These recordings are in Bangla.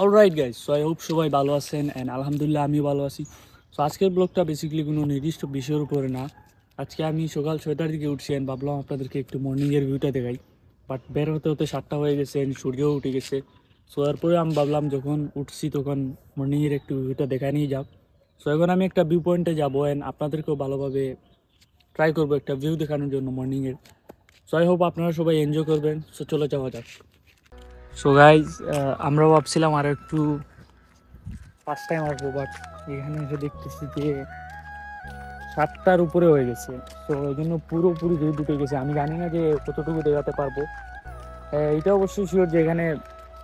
Alright guys, so I hope সবাই ভালো আছেন অ্যান্ড আলহামদুলিল্লাহ আমিও ভালো আছি। সো আজকের ব্লগটা বেসিক্যালি কোনো নির্দিষ্ট বিষয়ের উপরে না। আজকে আমি সকাল 6টার দিকে উঠছি অ্যান্ড ভাবলাম আপনাদেরকে একটু মর্নিংয়ের ভিউটা দেখাই। বাট বের হতে হতে 7টা হয়ে গেছে অ্যান্ড সূর্যও উঠে গেছে। সো তারপরে আমি ভাবলাম যখন উঠছি তখন মর্নিংয়ের একটু ভিউটা দেখা নিয়ে যাও। সো এখন আমি একটা ভিউ পয়েন্টে যাবো অ্যান্ড আপনাদেরকেও ভালোভাবে ট্রাই করবো একটা ভিউ দেখানোর জন্য মর্নিংয়ের। সো আই হোপ আপনারা সবাই এনজয় করবেন। সো চলে যাওয়া যাক। সো গাইজ, আমরাও ভাবছিলাম আর একটু ফার্স্ট টাইম আসবো, বাট এখানে এসে দেখতেছি যে 7টার উপরে হয়ে গেছে। তো এই জন্য পুরোপুরি ভিউ ঢুকে গেছে। আমি জানি না যে কতটুকু দেখাতে পারবো। এটা অবশ্যই শিওর যে এখানে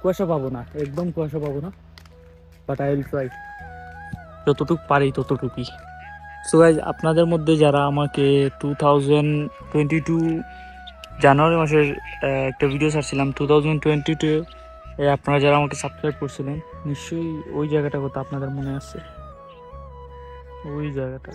কুয়াশা পাবো না, একদম কুয়াশা পাবো না, বাট আই উইল ট্রাই যতটুকু পারি ততটুকুই। সো গাইজ, আপনাদের মধ্যে যারা আমাকে 2022 জানুয়ারি মাসের একটা ভিডিও ছাড়ছিলাম 2022 আপনারা যারা আমাকে সাবস্ক্রাইব করছিলেন, নিশ্চয়ই ওই জায়গাটা কথা আপনাদের মনে আছে। ওই জায়গাটা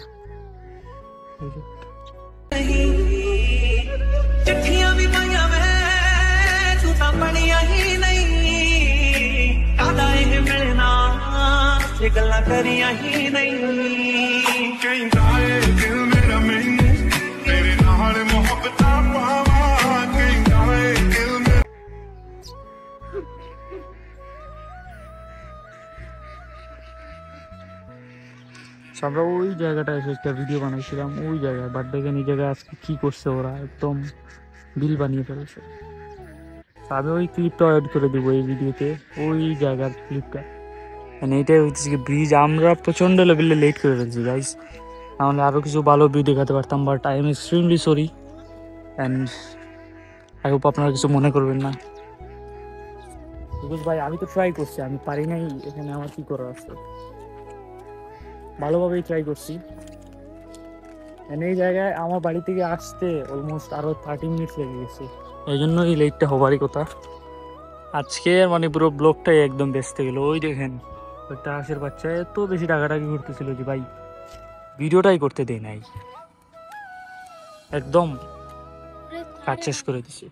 আমরা ওই জায়গাটা এসে একটা ভিডিও বানাইছিলাম ওই জায়গায়। বাট দেখেন এই জায়গায় আজকে কি করছে ওরা, একদম বিল বানিয়ে ফেলেছে। আমি ওই ক্লিপটা অ্যাড করে দিব এই ভিডিওতে, ওই জায়গার ক্লিপটা। মানে এইটাই হচ্ছে কি ব্রিজ। আমরা প্রচণ্ড লেভেলে লেট করে ফেলছি গাইস, তাহলে আরও কিছু ভালো ভিউ দেখাতে পারতাম। But I am extremely sorry and I hope আপনারা কিছু মনে করবেন না। বিকজ ভাই আমি তো ট্রাই করছি, আমি পারি নাই, এখানে আমার কী করার আছে। ভালোভাবেই ট্রাই করছি। এই জায়গায় আমার বাড়ি থেকে আসতে অলমোস্ট আরও 30 মিনিটস লেগে গেছে, এই জন্য এই লেটটা হবারই কথা। আজকে মানে পুরো ব্লগটাই একদম ব্যস্ত গেল। ওই দেখেন একটা হাঁসের বাচ্চা এত বেশি টাকাটাকি করতেছিল যে ভাই ভিডিওটাই করতে দেয় নাই, একদম কাজ শেষ করে দিছে।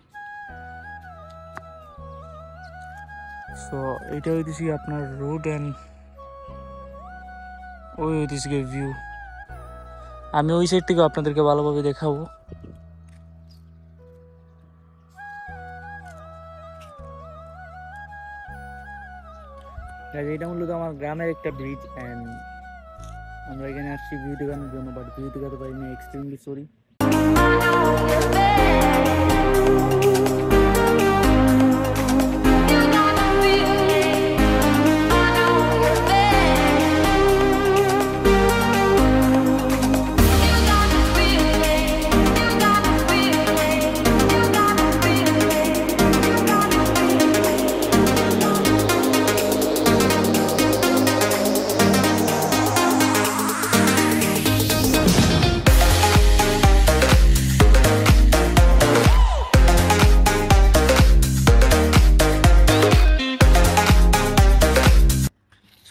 সো এইটা হইতেছি আপনার রোড অ্যান্ড ওই হইতেছি ভিউ। আমি ওই সাইড থেকে আপনাদেরকে ভালোভাবে দেখাবো। এটা মূলত আমার গ্রামের একটা ব্রিজ অ্যান্ড আমরা এখানে আসছি ভিউ দেখানোর জন্য, বাট ভিউ দেখাতে পারিনি, এক্সট্রিমলি সরি।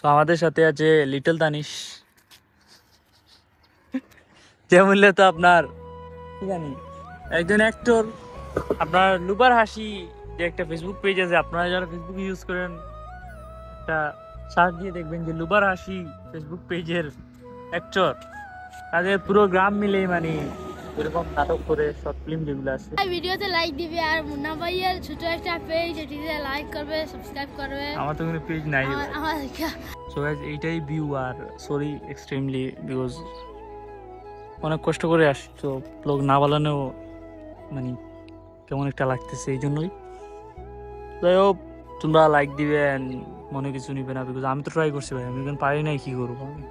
তো আমাদের সাথে আছে লিটল তানিশ, যে মূলত আপনার কি জানি একজন অ্যাক্টর। আপনার লুবার হাসি যে একটা ফেসবুক পেজ আছে, আপনারা যারা ফেসবুক ইউজ করেন একটা সার্চ দিয়ে দেখবেন যে লুবার হাসি ফেসবুক পেজের অ্যাক্টর। তাদের পুরো গ্রাম মিলে মানে এরকম নাটক করে শর্ট ফিল্ম যেগুলো আছে। ভিডিওতে লাইক দিবে আর মুন্না ভাইয়ের ছোট একটা পেজ, এটিতে লাইক করবে, সাবস্ক্রাইব করবে। আমার তো কোনো পেজ নাই। সো গাইস, এইটাই ভিউ। আর সরি এক্সট্রিমলি, বিকজ অনেক কষ্ট করে আসছি, তো ব্লগ না বানানোও মানে কেমন একটা লাগতেছে, এই জন্যই। যাই হোক, তোমরা লাইক দিবে অ্যান্ড মনে কিছু নিবে না, বিকজ আমি তো ট্রাই করছি ভাই, আমি এখন পারি নাই, কী করবো আমি।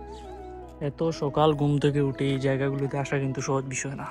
এত সকাল ঘুম থেকে উঠে এই জায়গাগুলোতে আসা কিন্তু সহজ বিষয় না।